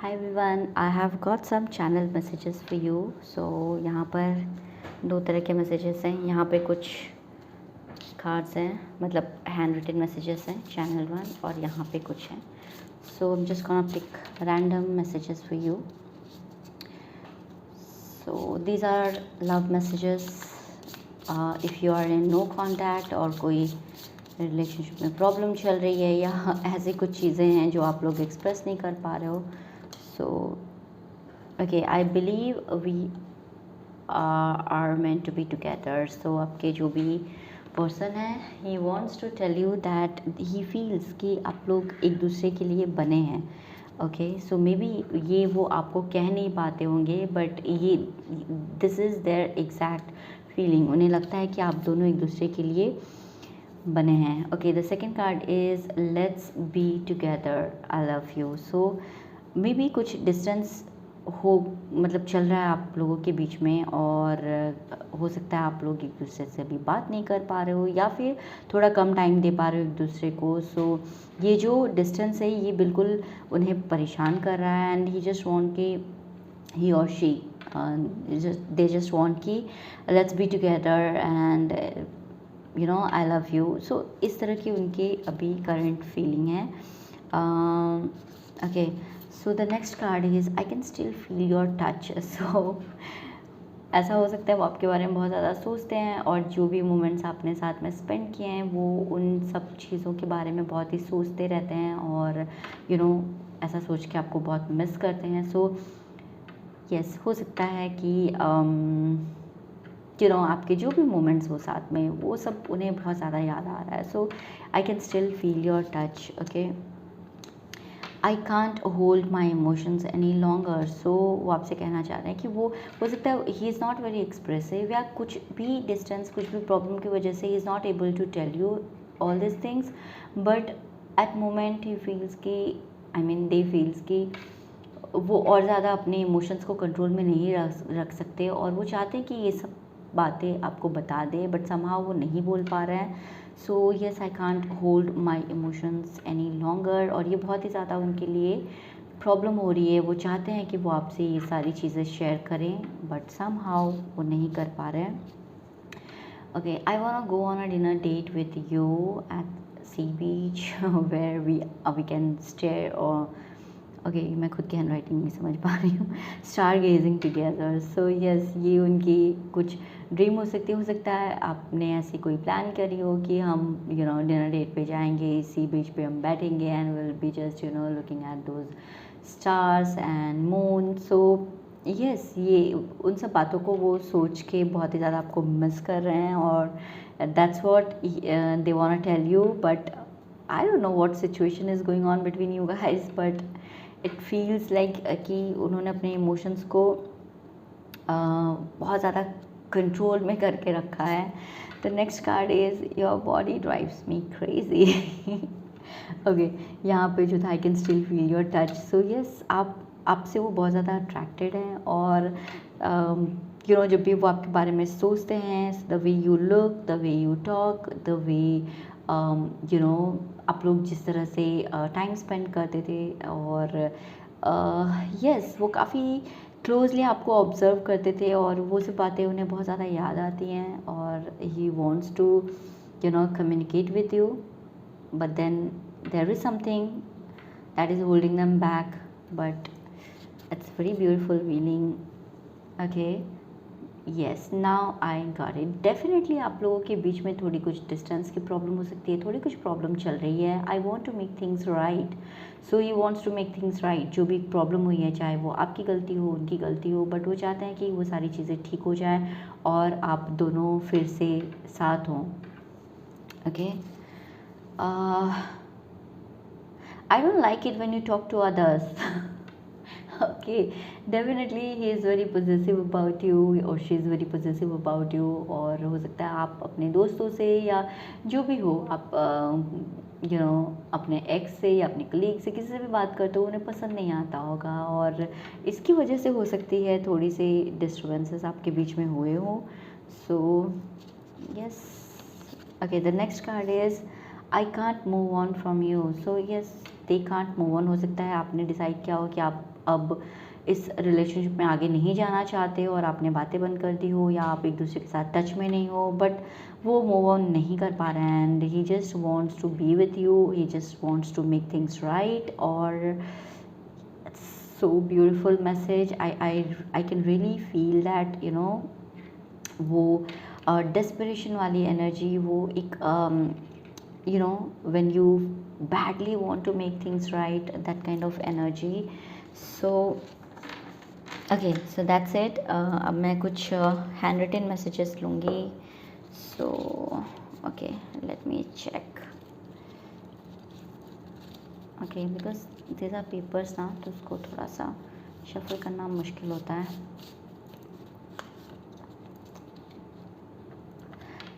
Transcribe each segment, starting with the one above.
Hi everyone, I have got some channel messages for you. So यहाँ पर दो तरह के मैसेजेस हैं. यहाँ पे कुछ कार्ड्स हैं, मतलब हैंड रिटन मैसेजेस हैं चैनल वन, और यहाँ पे कुछ हैं. So I'm just gonna pick random messages for you. So these are love messages. If you are in no contact और कोई रिलेशनशिप में प्रॉब्लम चल रही है या ऐसी कुछ चीज़ें हैं जो आप लोग एक्सप्रेस नहीं कर पा रहे हो. So okay, I believe we are meant to be together. So आपके जो भी पर्सन है, he wants to tell you that he feels कि आप लोग एक दूसरे के लिए बने हैं. ओके, सो मे बी ये वो आपको कह नहीं पाते होंगे, बट ये this is their exact feeling. उन्हें लगता है कि आप दोनों एक दूसरे के लिए बने हैं. Okay, the second card is let's be together, I love you. So may be कुछ डिस्टेंस हो, मतलब चल रहा है आप लोगों के बीच में, और हो सकता है आप लोग एक दूसरे से अभी बात नहीं कर पा रहे हो या फिर थोड़ा कम टाइम दे पा रहे हो एक दूसरे को. सो ये जो डिस्टेंस है ये बिल्कुल उन्हें परेशान कर रहा है, एंड ही जस्ट वांट कि ही और शी दे जस्ट वांट कि let's be together and you know I love you. So इस तरह की उनकी अभी करंट फीलिंग है. Okay, so the next card is I can still feel your touch. So ऐसा हो सकता है वो आपके बारे में बहुत ज़्यादा सोचते हैं, और जो भी मोमेंट्स आपने साथ में स्पेंड किए हैं वो उन सब चीज़ों के बारे में बहुत ही सोचते रहते हैं, और यू नो ऐसा सोच के आपको बहुत मिस करते हैं. सो यस, हो सकता है कि यू नो आपके जो भी मोमेंट्स हो साथ में वो सब उन्हें बहुत ज़्यादा याद आ रहा है. So I can still feel your touch. Okay, I can't hold my emotions any longer. So वो आपसे कहना चाह रहे हैं कि वो हो सकता है ही इज़ नॉट वेरी एक्सप्रेसिव, या कुछ भी डिस्टेंस, कुछ भी प्रॉब्लम की वजह से he is not able to tell you all this things, but at moment he feels कि आई मीन दे फील्स कि वो और ज़्यादा अपने इमोशंस को कंट्रोल में नहीं रख सकते, और वो चाहते हैं कि ये सब बातें आपको बता दें, बट समहाउ वो नहीं बोल पा रहे हैं. So yes, I can't hold my emotions any longer, और ये बहुत ही ज़्यादा उनके लिए प्रॉब्लम हो रही है. वो चाहते हैं कि वो आपसे ये सारी चीज़ें शेयर करें, बट समहाउ वो नहीं कर पा रहे हैं. Okay, I want go on a dinner date with you at sea beach where we can stay, और ओके, मैं खुद की हैंड राइटिंग नहीं समझ पा रही हूँ. Star gazing together. So yes, ये उनकी कुछ ड्रीम हो सकता है आपने ऐसी कोई प्लान करी हो कि हम यू नो डिनर डेट पे जाएंगे, सी बीच पे हम बैठेंगे, and will be just you know looking at those stars and moon. So yes, ये उन सब बातों को वो सोच के बहुत ही ज़्यादा आपको मिस कर रहे हैं, और that's what they want to tell you. But I don't know what situation is going on between you guys, but it feels like कि उन्होंने अपने इमोशंस को बहुत ज़्यादा कंट्रोल में करके रखा है. The next card is your body drives me crazy. Okay, यहाँ पे जो था आई can still feel your touch. So yes, आपसे वो बहुत ज़्यादा अट्रैक्टेड हैं, और यू नो जब भी वो आपके बारे में सोचते हैं, the way you look, the way you talk, the way you know आप लोग जिस तरह से टाइम स्पेंड करते थे, और यस वो काफ़ी क्लोजली आपको ऑब्ज़र्व करते थे, और वो सब बातें उन्हें बहुत ज़्यादा याद आती हैं, और he wants to you know communicate with you, but then there is something that is holding them back, but it's very beautiful feeling. Okay, yes, now I got it. Definitely आप लोगों के बीच में थोड़ी कुछ डिस्टेंस की problem हो सकती है, थोड़ी कुछ प्रॉब्लम चल रही है. I want to make things right. So he wants to make things right. जो भी प्रॉब्लम हुई है, चाहे वो आपकी गलती हो, उनकी गलती हो, बट वो चाहते हैं कि वो सारी चीज़ें ठीक हो जाए और आप दोनों फिर से साथ हों. Okay, I don't like it when you talk to others. okay, definitely he is very possessive about you, or she is very possessive about you. और हो सकता है आप अपने दोस्तों से या जो भी हो, आप यू नो अपने एक्स से या अपने कलीग से किसी से भी बात करते हो, उन्हें पसंद नहीं आता होगा, और इसकी वजह से हो सकती है थोड़ी सी डिस्टर्बेंसेस आपके बीच में हुए हो. So yes, okay, the next card is I can't move on from you. So yes, they can't move on. हो सकता है आपने डिसाइड किया हो कि आप अब इस रिलेशनशिप में आगे नहीं जाना चाहते हो और आपने बातें बंद कर दी हो, या आप एक दूसरे के साथ टच में नहीं हो, बट वो मूव ऑन नहीं कर पा रहे हैं and he just wants to be with you, he just wants to make things right. और so beautiful message. I can really feel that, you know, वो desperation वाली energy, वो एक you know, when you badly want to make things right, that kind of energy. So okay, so that's it. अब मैं कुछ handwritten messages लूँगी. So okay, let me check. Okay, because these are papers ना, तो उसको थोड़ा सा shuffle करना मुश्किल होता है.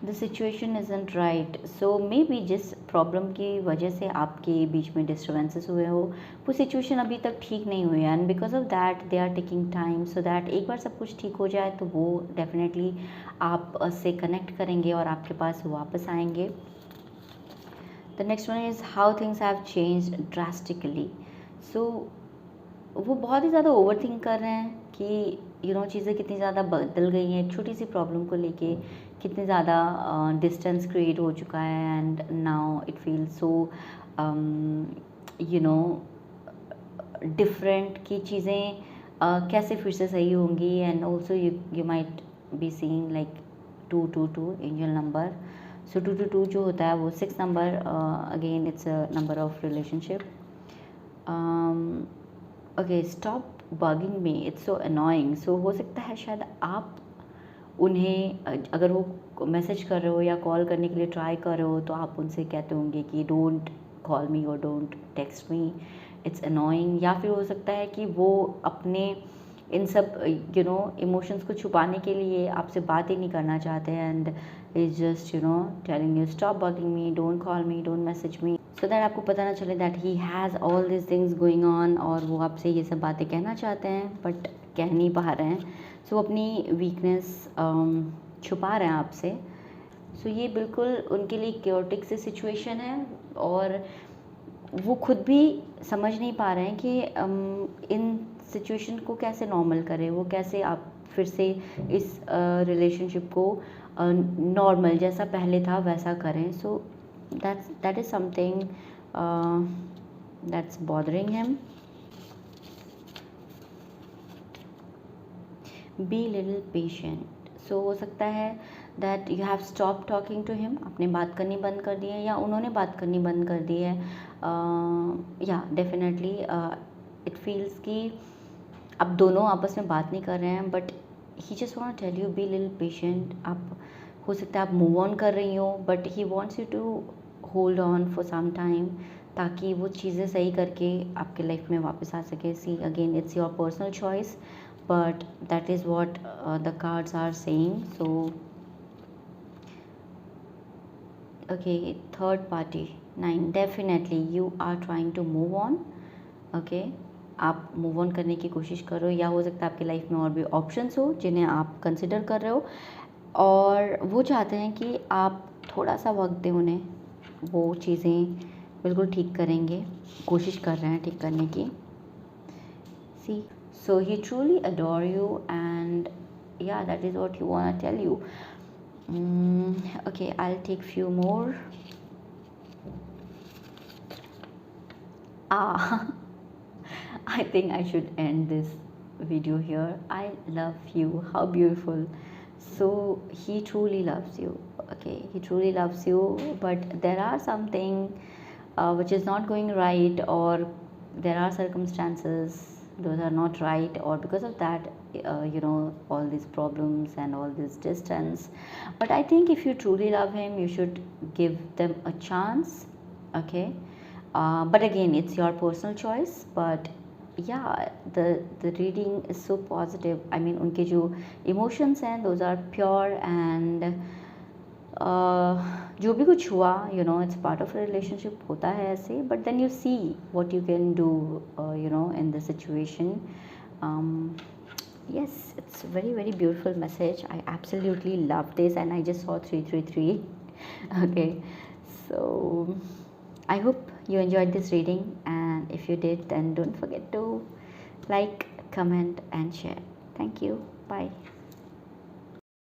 The situation isn't right. So may be जिस प्रॉब्लम की वजह से आपके बीच में डिस्टर्बेंसेस हुए हो, वो सिचुएशन अभी तक ठीक नहीं हुई है, and because of that they are taking time, so that एक बार सब कुछ ठीक हो जाए तो वो डेफिनेटली आप से कनेक्ट करेंगे और आपके पास वापस आएंगे. The next one is how things have changed drastically. So वो बहुत ही ज़्यादा ओवर थिंक कर रहे हैं कि यू नो चीज़ें कितनी ज़्यादा बदल गई हैं, छोटी सी प्रॉब्लम को लेके कितनी ज़्यादा डिस्टेंस क्रिएट हो चुका है, and now it feel so you know different कि चीज़ें कैसे फिर से सही होंगी. And also you might be seeing like 222 angel number. So 222 जो होता है वो 6 नंबर, again it's a number of relationship. Okay, stop bugging me, it's so annoying. So हो सकता है शायद आप उन्हें अगर वो मैसेज कर रहे हो या कॉल करने के लिए ट्राई कर रहे हो तो आप उनसे कहते होंगे कि डोंट कॉल मी और don't text me, it's annoying. या फिर हो सकता है कि वो अपने इन सब यू नो इमोशंस को छुपाने के लिए आपसे बात ही नहीं करना चाहते हैं, and is just you know telling you stop bugging me, don't call me, don't message me, so that आपको पता ना चले that he has all this things going on, और वो आपसे ये सब बातें कहना चाहते हैं बट कह नहीं पा रहे हैं. सो वो अपनी वीकनेस छुपा रहे हैं आपसे. सो ये बिल्कुल उनके लिए क्योटिक सी सिचुएशन है, और वो खुद भी समझ नहीं पा रहे हैं कि इन सिचुएशन को कैसे नॉर्मल करें, वो कैसे आप फिर से इस रिलेशनशिप को नॉर्मल जैसा पहले था वैसा करें. सो that is something that's bothering him. Be little patient. So हो सकता है that you have stopped talking to him, आपने बात करनी बंद कर दी है या उन्होंने बात करनी बंद कर दी है. या डेफिनेटली इट फील्स कि अब दोनों आपस में बात नहीं कर रहे हैं, but he just want tell you be little patient. आप हो सकता है आप मूव ऑन कर रही हो, but he wants you to hold on for some time, ताकि वो चीज़ें सही करके आपके लाइफ में वापस आ सके. See again it's your personal choice, but that is what the cards are saying. So okay, third party 9, definitely you are trying to move on. Okay, आप मूव ऑन करने की कोशिश करो, या हो सकता है आपकी लाइफ में और भी ऑप्शंस हो जिन्हें आप कंसिडर कर रहे हो, और वो चाहते हैं कि आप थोड़ा सा वक्त दें उन्हें. वो चीज़ें बिल्कुल ठीक करेंगे, कोशिश कर रहे हैं ठीक करने की. See so he truly adore you, and yeah that is what you want to tell you. Okay, I will take few more. I think I should end this video here. I love you. How beautiful. So he truly loves you. Okay, he truly loves you, but there are something which is not going right, or there are circumstances those are not right, or because of that you know all these problems and all this distance. But I think if you truly love him, you should give them a chance. Okay, but again it's your personal choice. But yeah, the reading is so positive. I mean उनके जो emotions हैं those are pure, and जो भी कुछ हुआ you know it's part of a relationship, होता है ऐसे. But then you see what you can do you know in the situation. Yes, it's very very beautiful message. I absolutely love this, and I just saw 333. Okay, so I hope you enjoyed this reading, and if you did, then don't forget to like, comment, and share. Thank you. Bye.